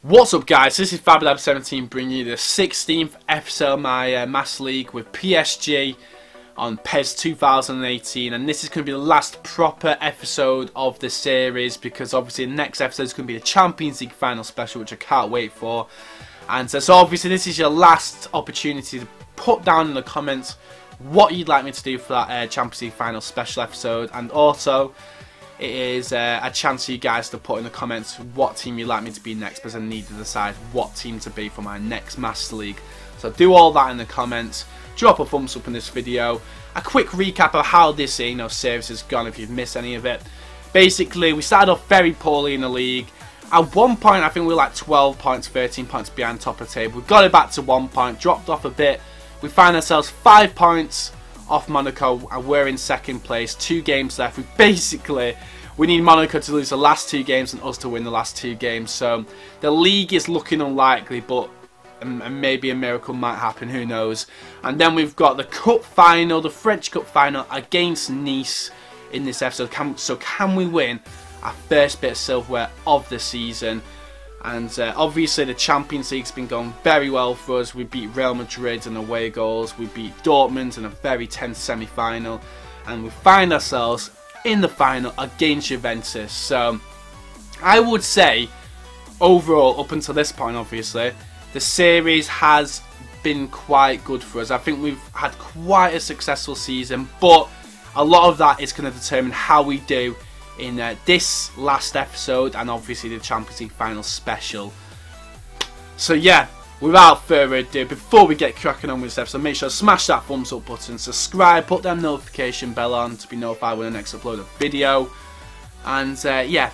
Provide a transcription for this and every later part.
What's up, guys? This is FabLab17 bringing you the 16th episode of my Master League with PSG on PES 2018, and this is going to be the last proper episode of the series because obviously the next episode is going to be the Champions League final special, which I can't wait for. And so obviously this is your last opportunity to put down in the comments what you'd like me to do for that Champions League final special episode, and also it is a chance for you guys to put in the comments what team you'd like me to be next, because I need to decide what team to be for my next Master League. So do all that in the comments. Drop a thumbs up in this video. A quick recap of how this series has gone if you've missed any of it. Basically, we started off very poorly in the league. At one point, I think we were like 12 points, 13 points behind top of the table. We got it back to 1 point, dropped off a bit. We find ourselves 5 points off Monaco, and we're in second place. 2 games left. We need Monaco to lose the last 2 games and us to win the last 2 games. So the league is looking unlikely, but maybe a miracle might happen, who knows. And then we've got the cup final, the French Cup final against Nice in this episode. Can we win our first bit of silverware of the season? And obviously the Champions League's been going very well for us. We beat Real Madrid in away goals. We beat Dortmund in a very tense semi-final. And we find ourselves in the final against Juventus. So I would say overall, up until this point, obviously the series has been quite good for us. I think we've had quite a successful season, but a lot of that is going to determine how we do in this last episode and obviously the Champions League final special. So yeah, without further ado, before we get cracking on with this episode, make sure to smash that thumbs up button, subscribe, put that notification bell on to be notified when the next upload of video. And yeah,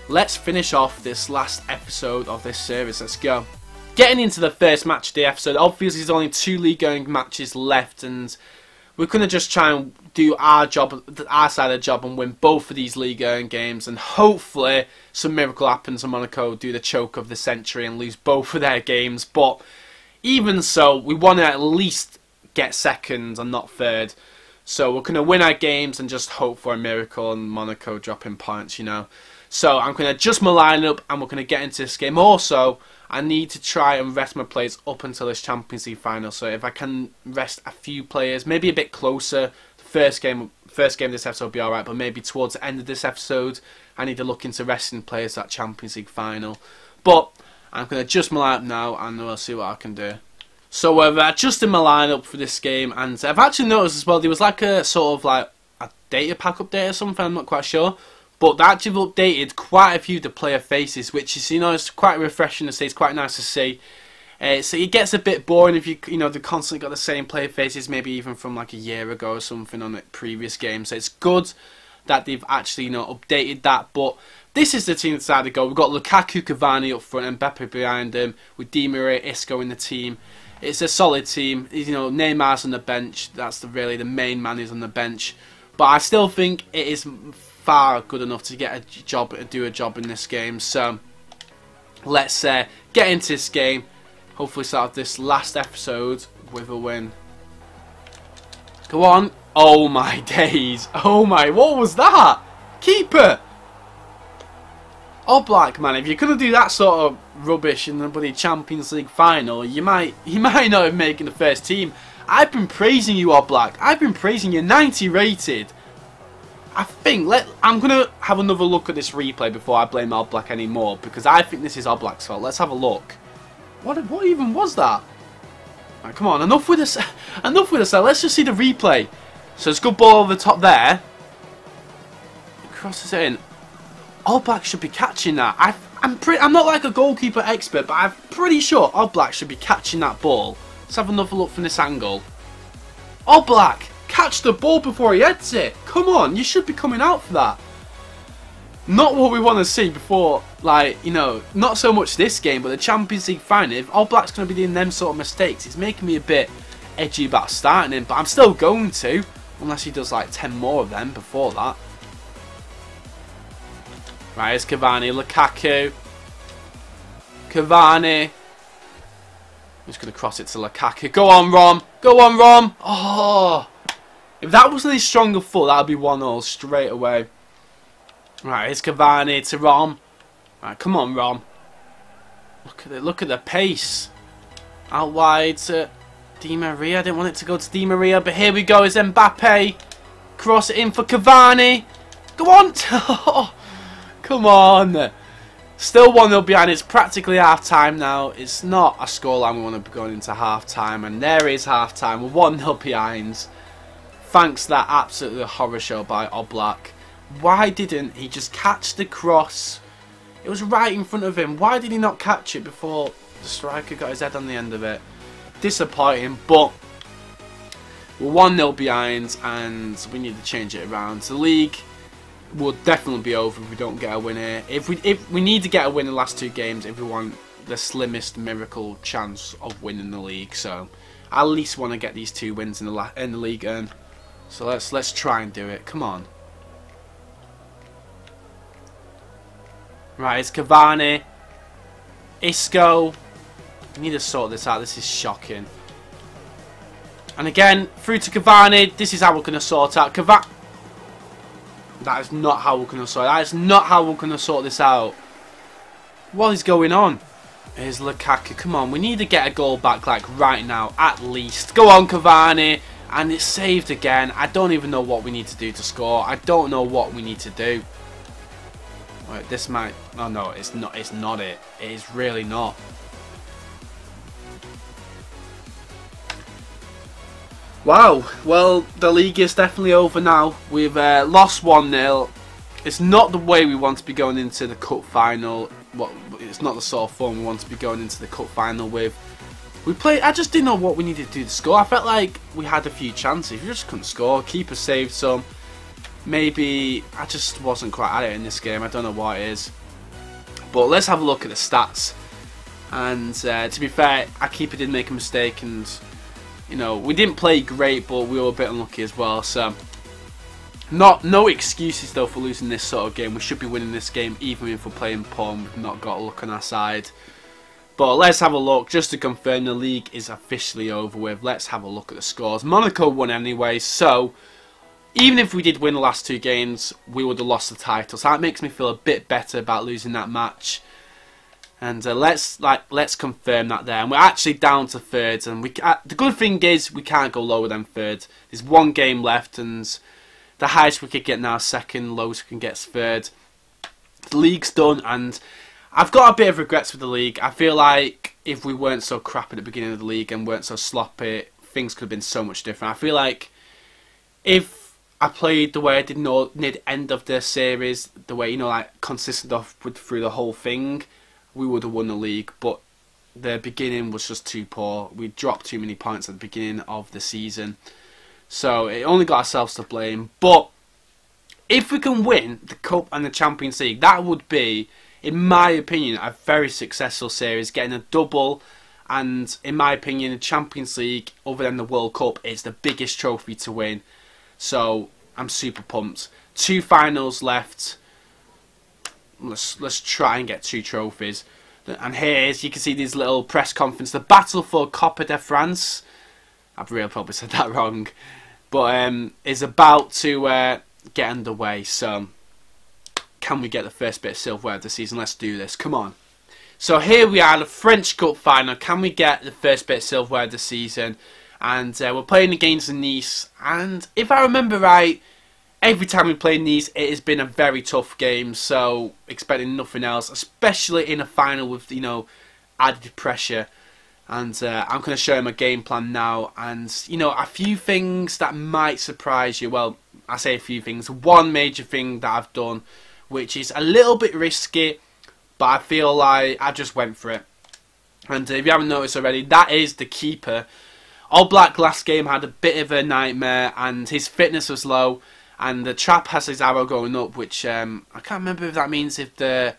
let's finish off this last episode of this series. Let's go. Getting into the first match of the episode, obviously there's only 2 league going matches left, and we're going to just try and do our job, our side of the job, and win both of these league going games, and hopefully some miracle happens and Monaco do the choke of the century and lose both of their games. But even so, we want to at least get second and not third. So we're going to win our games and just hope for a miracle and Monaco dropping points, So I'm going to adjust my lineup and we're going to get into this game. Also, I need to try and rest my players up until this Champions League final. So if I can rest a few players, maybe a bit closer, the first game of this episode will be alright, but maybe towards the end of this episode, I need to look into resting players for that Champions League final. But I'm going to adjust my lineup now and we'll see what I can do. So I've adjusted my lineup for this game, and I've actually noticed as well, there was like a sort of like a data pack update or something, I'm not quite sure. But they actually have updated quite a few of the player faces, which is, it's quite refreshing to see. It's quite nice to see. So it gets a bit boring if they've constantly got the same player faces, maybe even from like a year ago or something on the previous game. So it's good that they've actually, updated that. But this is the team that's decided to go. We've got Lukaku, Cavani up front, and Mbappe behind them, with Di Maria, Isco in the team. It's a solid team. Neymar's on the bench. That's really the main man who's on the bench. But I still think it is far good enough to get a job, do a job in this game. So let's get into this game. Hopefully start this last episode with a win. Go on. Oh my days. Oh my, what was that? Keeper. Oblak, man, if you're going to do that sort of rubbish in the bloody Champions League final, you might not have making the first team. I've been praising you, Oblak. I've been praising you, 90 rated. I think, I'm going to have another look at this replay before I blame Oblak anymore, because I think this is Oblak's fault. Let's have a look. What even was that? Right, come on, enough with this. Enough with this. Let's just see the replay. So it's a good ball over the top there. It crosses it in. Oblak should be catching that. I'm not like a goalkeeper expert, but I'm pretty sure Oblak should be catching that ball. Let's have another look from this angle. Oblak! Catch the ball before he heads it. Come on, you should be coming out for that. Not what we want to see before, not so much this game, but the Champions League final. If Oblak's going to be doing them sort of mistakes, it's making me a bit edgy about starting him, but I'm still going to, unless he does like 10 more of them before that. Right, here's Cavani, Lukaku. Cavani. I'm just going to cross it to Lukaku. Go on, Rom. Go on, Rom. Oh. If that wasn't his stronger foot, that would be 1-0 straight away. Right, here's Cavani to Rom. Right, come on, Rom. Look at it. Look at the pace. Out wide to Di Maria. I didn't want it to go to Di Maria, but here we go. It's Mbappe. Cross it in for Cavani. Go on. Come on. Still 1-0 behind. It's practically half-time now. It's not a scoreline we want to be going into half-time. And there is half-time. We're 1-0 behind. Thanks to that absolutely horror show by Oblak. Why didn't he just catch the cross? It was right in front of him. Why did he not catch it before the striker got his head on the end of it? Disappointing, but we're 1-0 behind and we need to change it around. The league will definitely be over if we don't get a win here. If we need to get a win in the last 2 games if we want the slimmest miracle chance of winning the league. So I at least want to get these 2 wins in the league. So let's try and do it. Come on. Right, it's Cavani. Isco. We need to sort this out. This is shocking. And again, through to Cavani. This is how we're going to sort out Cavani. That is not how we're going to sort it. That is not how we're going to sort this out. What is going on? Here's Lukaku. Come on, we need to get a goal back like right now, at least. Go on, Cavani. And it's saved again. I don't even know what we need to do to score. I don't know what we need to do. Wait, this might... Oh no, it's not. It's not it. It is really not. Wow, well, the league is definitely over now. We've lost 1-0. It's not the way we want to be going into the cup final. It's not the sort of form we want to be going into the cup final with. I just didn't know what we needed to do to score. I felt like we had a few chances. We just couldn't score. Keeper saved some. Maybe I just wasn't quite at it in this game. I don't know what it is. But let's have a look at the stats. And to be fair, our keeper did make a mistake and... You know, we didn't play great, but we were a bit unlucky as well. So, no excuses though for losing this sort of game. We should be winning this game, even if we're playing poor and we've not got a look on our side. But let's have a look just to confirm the league is officially over with. Let's have a look at the scores. Monaco won anyway, so even if we did win the last 2 games, we would have lost the title. So that makes me feel a bit better about losing that match. And let's confirm that there. And we're actually down to 3rd. And the good thing is we can't go lower than 3rd. There's 1 game left, and the highest we could get now is 2nd. Lowest we can get is 3rd. The league's done, and I've got a bit of regrets with the league. I feel like if we weren't so crap at the beginning of the league and weren't so sloppy, things could have been so much different. I feel like if I played the way I did near the end of the series, the way, you know, like consistent through the whole thing, we would have won the league. But the beginning was just too poor. We dropped too many points at the beginning of the season, so it only got ourselves to blame. But if we can win the Cup and the Champions League, that would be, in my opinion, a very successful series, getting a double. And in my opinion, the Champions League, other than the World Cup, is the biggest trophy to win. So I'm super pumped. 2 finals left. Let's try and get 2 trophies. And here, as you can see, this little press conference, the battle for Copa de France. I've really probably said that wrong, but is about to get underway. So, can we get the first bit of silverware of the season? Let's do this. Come on. So here we are, the French Cup final. Can we get the first bit of silverware of the season? And we're playing against Nice. And if I remember right, every time we play Nice, it has been a very tough game. So expecting nothing else, especially in a final with, you know, added pressure. And I'm going to show you my game plan now. And, you know, a few things that might surprise you. Well, I say a few things. One major thing that I've done, which is a little bit risky, but I feel like I just went for it. And if you haven't noticed already, that is the keeper. Oblak last game had a bit of a nightmare, and his fitness was low. And the trap has his arrow going up, which I can't remember if that means if the...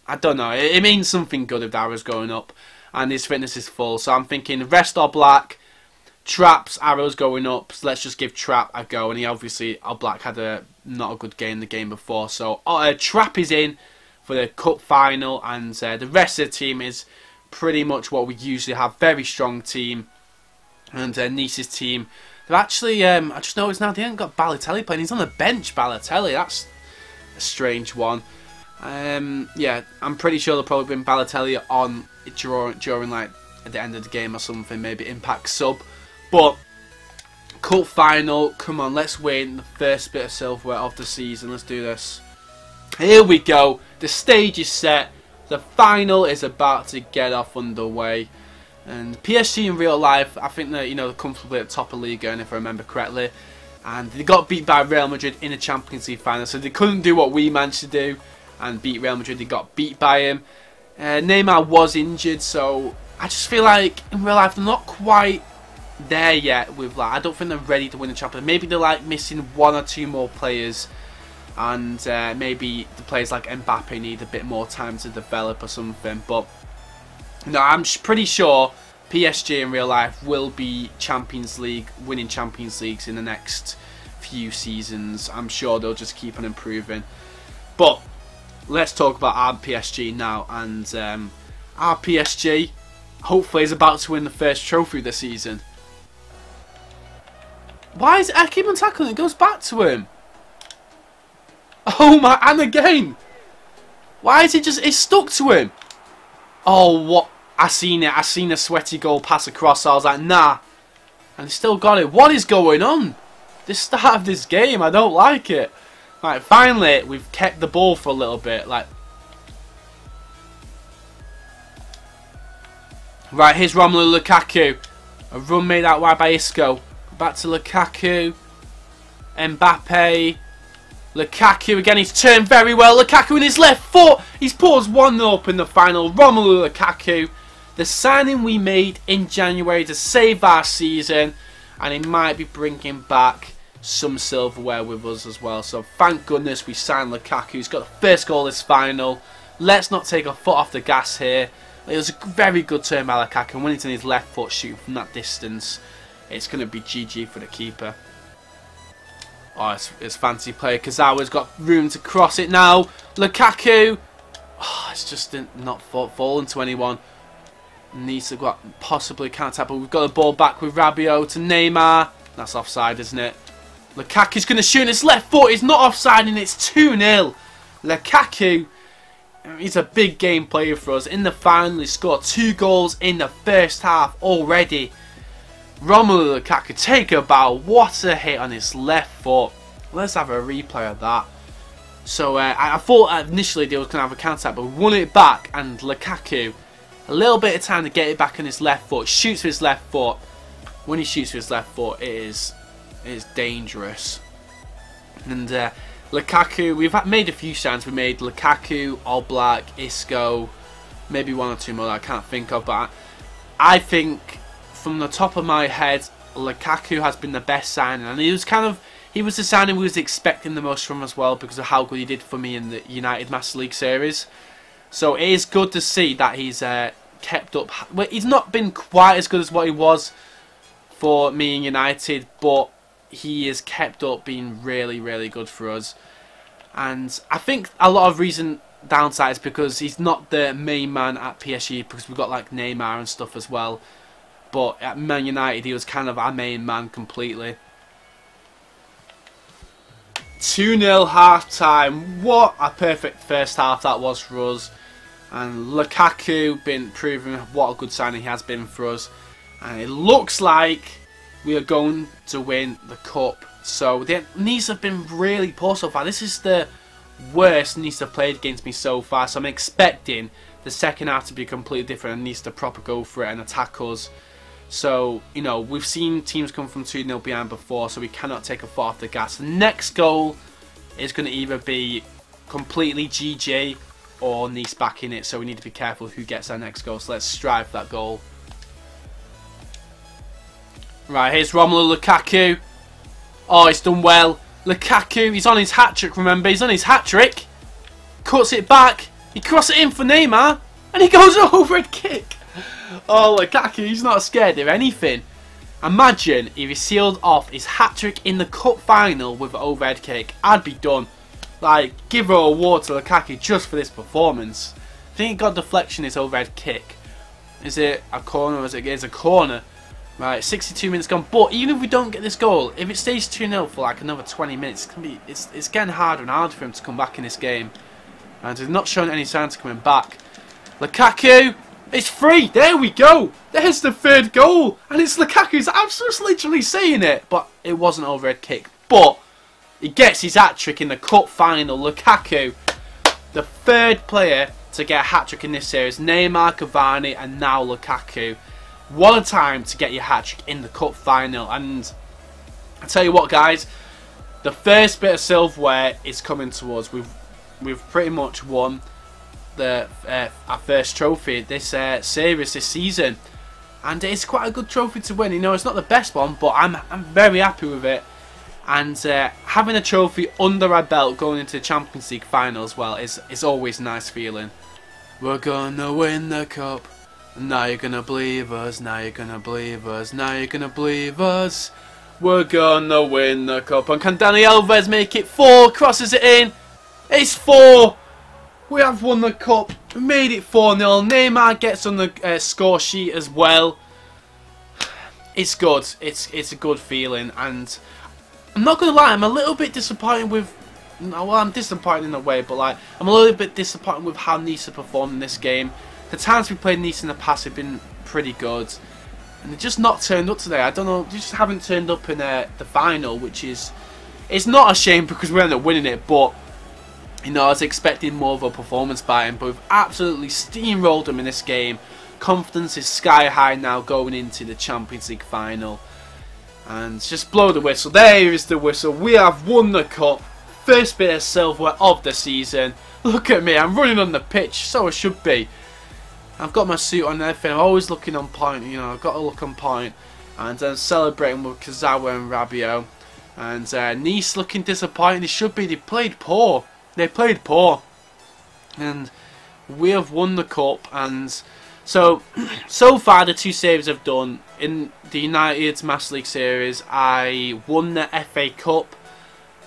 I don't know. It means something good if the arrow's going up. And his fitness is full. So I'm thinking rest Oblak, traps, arrows going up. So let's just give trap a go. And he obviously, Oblak had not a good game the game before. So trap is in for the cup final. And the rest of the team is pretty much what we usually have. Very strong team. And Nice's team... They've actually, I just noticed now, they haven't got Balotelli playing. He's on the bench, Balotelli. That's a strange one. Yeah, I'm pretty sure they'll probably bring Balotelli on during like at the end of the game or something, maybe Impact sub. But cup final, come on, let's win the first bit of silverware of the season. Let's do this. Here we go. The stage is set. The final is about to get off underway. And PSG in real life, I think that, you know, they're comfortably at the top of Liga, and if I remember correctly. And they got beat by Real Madrid in the Champions League final, so they couldn't do what we managed to do and beat Real Madrid. They got beat by him. Neymar was injured, so I just feel like in real life they're not quite there yet. With like, I don't think they're ready to win the Champions League. Maybe they're like missing one or two more players, and maybe the players like Mbappe need a bit more time to develop or something. But no, I'm pretty sure PSG in real life will be winning Champions Leagues in the next few seasons. I'm sure they'll just keep on improving. But let's talk about our PSG now. And our PSG hopefully is about to win the first trophy this season. Why is it I keep on tackling? It goes back to him. Oh my, and again. Why is it just, it's stuck to him? Oh, what? I seen it. I seen a sweaty goal pass across. So I was like, nah. And he still got it. What is going on? The start of this game, I don't like it. Right, finally, we've kept the ball for a little bit. Like, right, here's Romelu Lukaku. A run made out wide by Isco. Back to Lukaku. Mbappe. Lukaku again, he's turned very well. Lukaku in his left foot. He's put us 1-0 up in the final. Romelu Lukaku, the signing we made in January to save our season, and he might be bringing back some silverware with us as well. So thank goodness we signed Lukaku. He's got the first goal this final. Let's not take a foot off the gas here. It was a very good turn by Lukaku, and when it's in his left foot shooting from that distance, it's going to be GG for the keeper. Oh, it's fancy play. Kazawa's got room to cross it now. Lukaku. Oh, it's just not fallen to anyone. Needs to go possibly counter, but we've got the ball back with Rabiot to Neymar. That's offside, isn't it? Lukaku's going to shoot in his left foot. It's not offside, and it's 2-0. Lukaku, he's a big game player for us. In the final, he scored 2 goals in the first half already. Romelu Lukaku, take a bow. What a hit on his left foot. Let's have a replay of that. So I thought initially they was going to have a counter, but we won it back, and Lukaku, a little bit of time to get it back on his left foot. Shoots with his left foot. When he shoots with his left foot, it is dangerous. And Lukaku, we've made a few signs. We made Lukaku, Oblak, Isco, maybe 1 or 2 more that I can't think of, but I think from the top of my head, Lukaku has been the best signing, and he was the signing we was expecting the most from as well because of how good he did for me in the United Master League series. So it is good to see that he's kept up. Well, he's not been quite as good as what he was for me in United, but he has kept up being really, really good for us. And I think a lot of reason downside is because he's not the main man at PSG, because we've got like Neymar and stuff as well. But at Man United, he was kind of our main man completely. 2-0 half time. What a perfect first half that was for us. And Lukaku been proving what a good signing he has been for us. And it looks like we are going to win the cup. So the Nice have been really poor so far. This is the worst Nice have played against me so far. So I'm expecting the second half to be completely different and Nice to proper go for it and attack us. So, you know, we've seen teams come from 2-0 behind before, so we cannot take a foot off the gas. The next goal is going to either be completely GG or Nice back in it, so we need to be careful who gets our next goal. So let's strive for that goal. Right, here's Romelu Lukaku. Oh, he's done well. Lukaku, he's on his hat-trick, remember? He's on his hat-trick. Cuts it back. He crosses it in for Neymar, and he goes overhead kick. Oh, Lukaku, he's not scared of anything. Imagine if he sealed off his hat-trick in the cup final with an overhead kick. I'd be done. Like, give an award to Lukaku just for this performance. I think he got deflection his overhead kick. Is it a corner or is it a corner? Right, 62 minutes gone. But even if we don't get this goal, if it stays 2-0 for like another 20 minutes, it's getting harder and harder for him to come back in this game. And he's not showing any signs of coming back. Lukaku! It's 3. There we go. There's the 3rd goal. And it's Lukaku's. I'm just literally saying it. But it wasn't an overhead kick. But he gets his hat-trick in the cup final. Lukaku, the 3rd player to get a hat-trick in this series. Neymar, Cavani, and now Lukaku. What a time to get your hat-trick in the cup final. And I tell you what, guys. The first bit of silverware is coming towards. We've pretty much won our first trophy this series this season, and it's quite a good trophy to win. You know, it's not the best one, but I'm very happy with it. And having a trophy under our belt going into the Champions League final as well is always a nice feeling. We're gonna win the cup. Now you're gonna believe us. Now you're gonna believe us. Now you're gonna believe us. We're gonna win the cup. And can Dani Alves make it 4? Crosses it in. It's 4. We have won the cup. We made it 4-0. Neymar gets on the score sheet as well. It's good. It's a good feeling. And I'm not going to lie, I'm a little bit disappointed with... Well, I'm disappointed in a way, but like I'm a little bit disappointed with how Nice have performed in this game. The times we played Nice in the past have been pretty good. And they're just not turned up today. I don't know. They just haven't turned up in the final, which is... It's not a shame because we ended up winning it, but... You know, I was expecting more of a performance by him, but we've absolutely steamrolled him in this game. Confidence is sky high now going into the Champions League final. And just blow the whistle. There is the whistle. We have won the cup. First bit of silverware of the season. Look at me, I'm running on the pitch, so I should be. I've got my suit on and everything. I'm always looking on point, you know, I've got to look on point. And then celebrating with Kazawa and Rabiot. And Nice looking disappointed. They should be. They played poor. They played poor, and we have won the cup. And so far the 2 saves I've done in the United's Master League series. I won the FA Cup,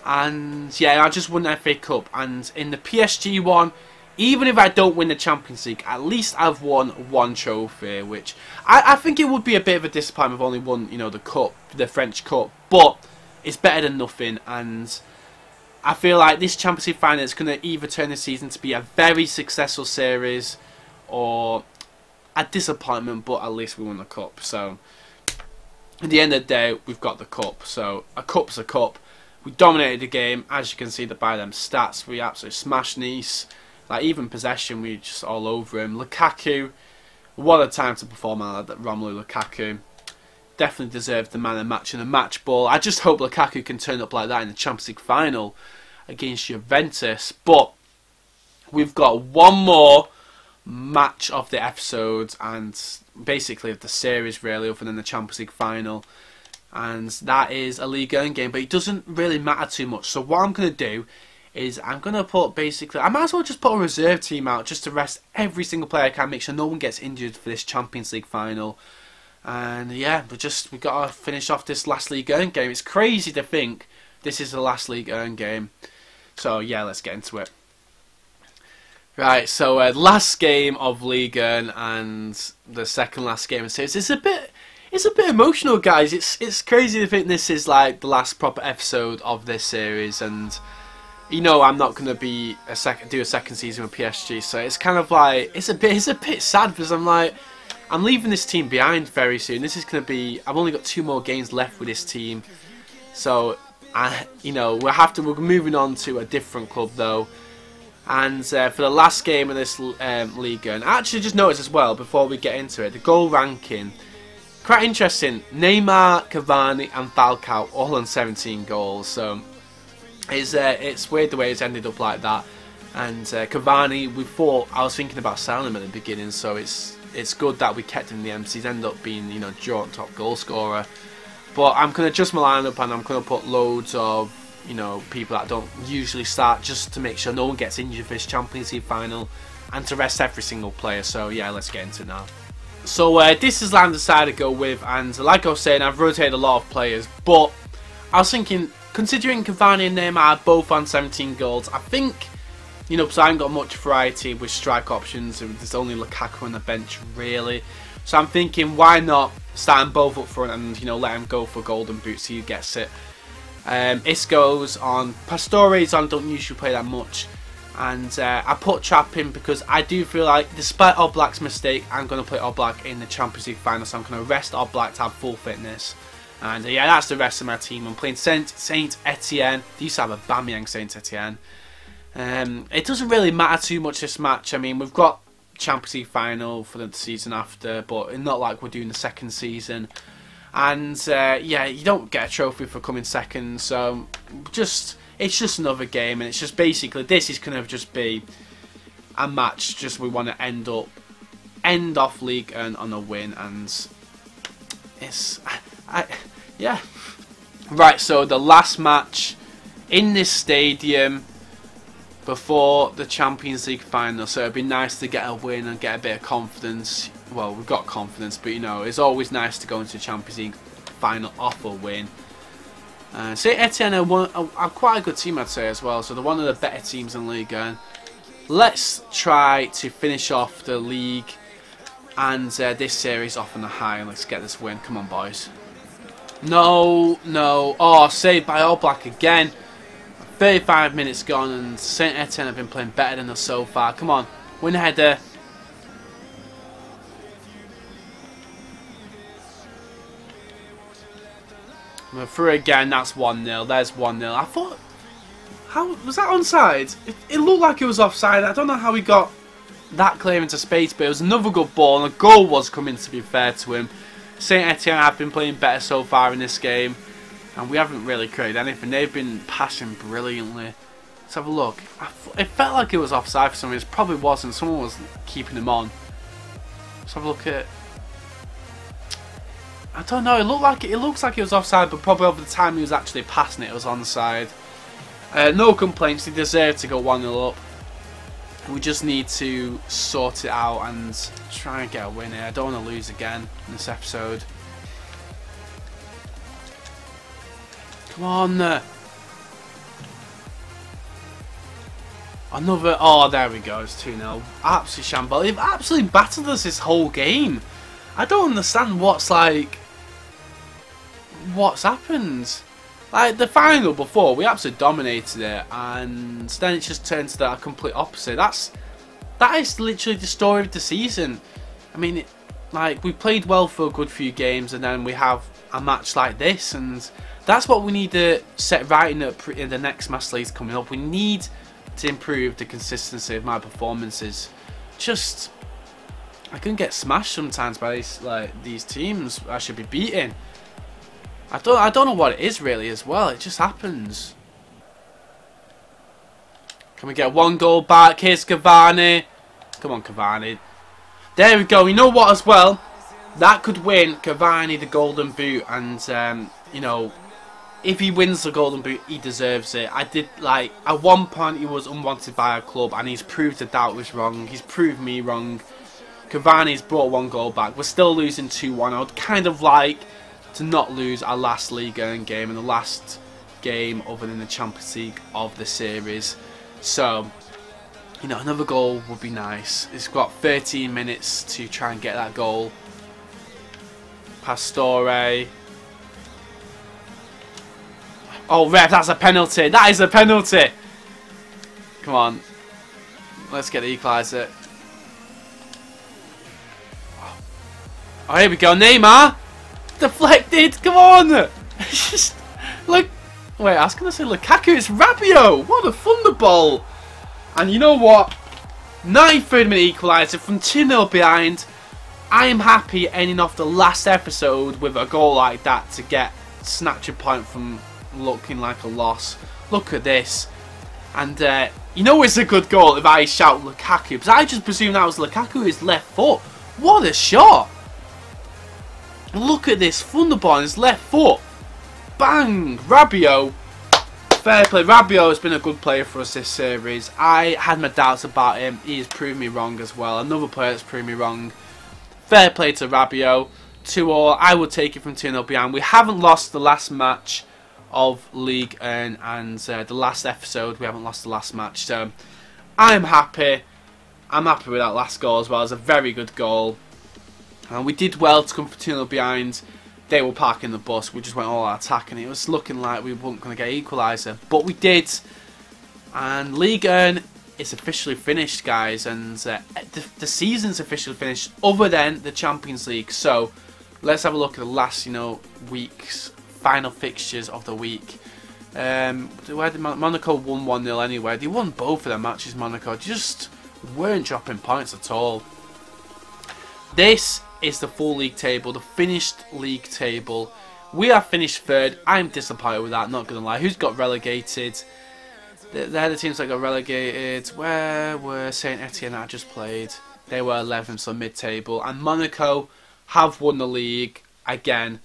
and yeah, I just won the FA Cup. And in the PSG one, even if I don't win the Champions League, at least I've won 1 trophy, which I think it would be a bit of a disappointment if I've only won, you know, the cup, the French Cup, but it's better than nothing. And I feel like this Champions League final is going to either turn the season to be a very successful series or a disappointment, but at least we won the cup. So, at the end of the day, we've got the cup. So, a cup's a cup. We dominated the game, as you can see by them stats. We absolutely smashed Nice. Like, even possession, we just all over him. Lukaku, what a time to perform out like that. Romelu Lukaku definitely deserved the man of the match in the match ball. I just hope Lukaku can turn up like that in the Champions League final against Juventus. But we've got one more match of the episode and basically of the series, really, other than the Champions League final. And that is a Ligue 1 game, but it doesn't really matter too much. So what I'm going to do is I'm going to put basically... I might as well just put a reserve team out just to rest every single player I can, make sure no one gets injured for this Champions League final. And yeah, we've got to finish off this last Ligue 1 game. It's crazy to think this is the last Ligue 1 game. So yeah, let's get into it. Right, so last game of Ligue 1 and the second last game of series. It's a bit emotional, guys. It's crazy to think this is like the last proper episode of this series, and you know I'm not gonna be do a second season with PSG. So it's kind of like it's a bit sad because I'm leaving this team behind very soon. This is going to be... I've only got 2 more games left with this team. So, you know, we're moving on to a different club, though. And for the last game of this league, and I actually just noticed as well, before we get into it, the goal ranking. Quite interesting. Neymar, Cavani and Falcao all on 17 goals. So, it's weird the way it's ended up like that. And Cavani, I was thinking about selling him at the beginning, so it's good that we kept him in the end. He's ended up being, you know, joint top goal scorer. But I'm going to adjust my lineup and I'm going to put loads of, you know, people that don't usually start just to make sure no one gets injured for this Champions League final and to rest every single player. So yeah, let's get into it now. So this is what I decided to go with, and like I was saying, I've rotated a lot of players, but I was thinking, considering Cavani and Neymar are both on 17 goals, I think, you know, because I haven't got much variety with strike options, and there's only Lukaku on the bench, really. So I'm thinking, why not start them both up front and, you know, let him go for golden boots, see who gets it. Isco's on, Pastore's on, don't usually play that much. And I put Trap in because I do feel like, despite Oblak's mistake, I'm going to play Oblak in the Champions League final. So I'm going to rest Oblak to have full fitness. And yeah, that's the rest of my team. I'm playing Saint Etienne. They used to have a Bamiyang Saint Etienne. It doesn't really matter too much this match. I mean, we've got Champions League final for the season after, but it's not like we're doing the second season. And yeah, you don't get a trophy for coming second. So it's just another game, and it's just basically, this is going to just be a match. Just we want to end off League on a win, and it's yeah. Right, so the last match in this stadium before the Champions League final, so it'd be nice to get a win and get a bit of confidence. Well, we've got confidence, but you know, it's always nice to go into the Champions League final off a win. Saint Etienne are quite a good team, I'd say, as well, so they're one of the better teams in Ligue 1. Let's try to finish off the league and this series off on a high, and let's get this win. Come on, boys. No. Oh, saved by Oblak again. 35 minutes gone, and Saint Etienne have been playing better than us so far. Come on, win header. We're through again. That's 1-0. There's 1-0. I thought, how was that onside? It looked like it was offside. I don't know how he got that clear into space, but it was another good ball, and a goal was coming, to be fair to him. Saint Etienne have been playing better so far in this game, and we haven't really created anything. They've been passing brilliantly. Let's have a look. It felt like it was offside for some reason. It probably wasn't. Someone was keeping him on. Let's have a look at. I don't know. It looks like it was offside, but probably over the time he was actually passing it was onside. No complaints. They deserve to go 1-0 up. We just need to sort it out and try and get a win here. I don't want to lose again in this episode. Come on. Another. Oh, there we go. It's 2-0. Absolutely shambolic. They've absolutely battered us this whole game. I don't understand what's happened. Like the final before, we absolutely dominated it, and then it just turned to the complete opposite. That is literally the story of the season. I mean, we played well for a good few games, and then we have a match like this, and that's what we need to set right in the next Master Leagues coming up. We need to improve the consistency of my performances. Just, I can get smashed sometimes by these teams I should be beating. I don't know what it is really as well. It just happens. Can we get one goal back? Here's Cavani. Come on, Cavani. There we go. You know what as well? That could win Cavani the Golden Boot, and you know, if he wins the Golden Boot, he deserves it. At one point he was unwanted by our club, and he's proved the doubt was wrong. He's proved me wrong. Cavani's brought one goal back. We're still losing 2-1. I would kind of like to not lose our last Ligue 1 game and the last game other than the Champions League of the series. So, you know, another goal would be nice. It's got 13 minutes to try and get that goal. Pastore. Oh, ref, that's a penalty. That is a penalty. Come on. Let's get the equaliser. Oh, here we go. Neymar. Deflected. Come on. Just look. Wait, I was going to say Lukaku. It's Rabiot. What a thunderbolt. And you know what? 93rd minute equaliser from 2-0 behind. I am happy ending off the last episode with a goal like that to snatch a point from looking like a loss. Look at this. And you know it's a good goal if I shout Lukaku, because I just presumed that was Lukaku, his left foot. What a shot. Look at this thunderbolt on his left foot. Bang! Rabiot. Fair play. Rabiot has been a good player for us this series. I had my doubts about him. He has proved me wrong as well. Another player that's proved me wrong. Fair play to Rabiot. 2-2. I will take it from 2-0 behind. We haven't lost the last match of League and the last episode. We haven't lost the last match. So I'm happy. I'm happy with that last goal as well. It's a very good goal. And we did well to come from 2-0 behind. They were parking the bus. We just went all out attacking. It was looking like we weren't going to get equaliser, but we did. And Ligue 1 is officially finished, guys, and the season's officially finished, other than the Champions League. So let's have a look at the last, week's final fixtures of the week. Where did Monaco won 1-0 anyway. They won both of their matches. Monaco just weren't dropping points at all. This is the full league table, the finished league table. We are finished third. I'm disappointed with that, not gonna lie. Who's got relegated? They're the teams that got relegated. Where were Saint Etienne that I just played? They were 11th, so mid-table. And Monaco have won the league again.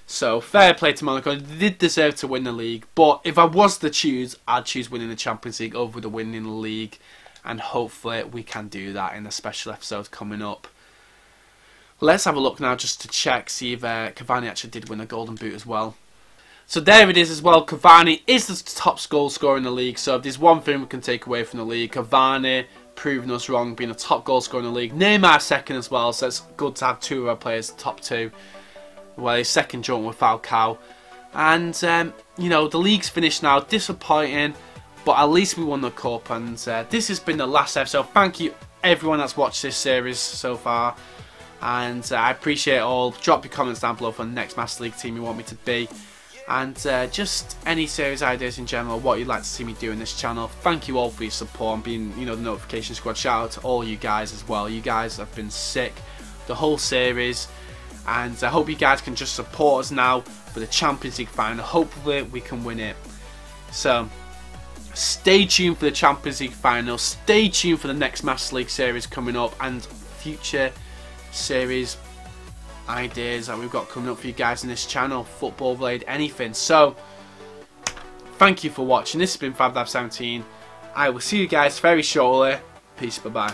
So, fair play to Monaco. They did deserve to win the league. But if I was to choose, I'd choose winning the Champions League over the winning the league. And hopefully we can do that in a special episode coming up. Let's have a look now just to check, see if Cavani actually did win a Golden Boot as well. So there it is as well. Cavani is the top goal scorer in the league. So if there's one thing we can take away from the league, Cavani proving us wrong, being a top goal scorer in the league. Neymar second as well, so it's good to have two of our players top two. Well, his second joint with Falcao. And, the league's finished now. Disappointing, but at least we won the cup. And this has been the last episode. Thank you everyone that's watched this series so far. And I appreciate it all. Drop your comments down below for the next Master League team you want me to be. And just any series ideas in general, what you'd like to see me do in this channel. Thank you all for your support and being, the notification squad. Shout out to all you guys as well. You guys have been sick the whole series. And I hope you guys can just support us now for the Champions League final. Hopefully we can win it. So stay tuned for the Champions League final. Stay tuned for the next Master League series coming up. And future series ideas that we've got coming up for you guys in this channel, football related, anything. So thank you for watching. This has been FabLab17. I will see you guys very shortly. Peace, bye bye.